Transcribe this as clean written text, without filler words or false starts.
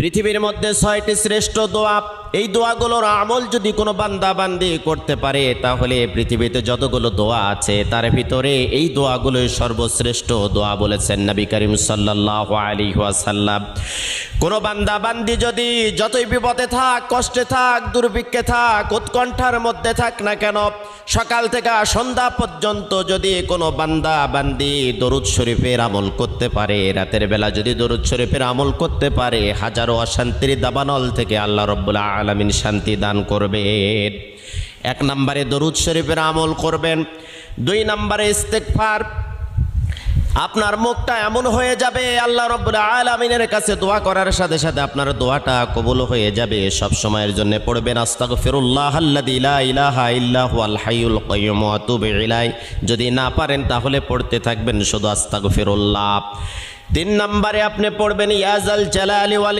পৃথিবীর মধ্যে 6টি শ্রেষ্ঠ দোয়া, এই দোয়াগুলোর আমল যদি কোনো বান্দা বান্দি করতে পারে তাহলে পৃথিবীতে যতগুলো দোয়া আছে তার ভিতরে এই দোয়াগুলোই সর্বশ্রেষ্ঠ দোয়া বলেছেন নবী করিম সাল্লাল্লাহু আলাইহি ওয়াসাল্লাম। কোনো বান্দা বান্দি যদি যতই বিপদে থাক, কষ্টে থাক, দুর্ভিক্ষে থাক, উৎকণ্ঠার মধ্যে থাক না কেন, সকাল থেকে সন্ধ্যা পর্যন্ত যদি কোনো বান্দা বান্দি দরুদ শরীফের আমল করতে পারে, রাতের বেলা যদি দরুদ শরীফের আমল করতে পারে, হাজারো অশান্তির দাবানল থেকে আল্লাহ রাব্বুল আলামিন শান্তি দান করবেন। 1 নম্বরে দরুদ শরীফের আমল করবেন। 2 নম্বরে ইস্তেগফার। আপনার মুখটা এমন হয়ে যাবে আল্লাহ রাব্বুল আলামিনের কাছে দোয়া করার সাথে সাথে আপনার দোয়াটা কবুল হয়ে যাবে। সব সময়ের জন্য পড়বেন আস্তাগফিরুল্লাহ আল্লাযী লা ইলাহা ইল্লা হুয়াল হাইয়ুল কাইয়্যুম ওয়া আতুবু ইলাইহি। যদি না পারেন তাহলে পড়তে থাকবেন শুধু আস্তাগফিরুল্লাহ। 3 নম্বরে আপনি পড়বেন ইয়া যাল জালালি ওয়াল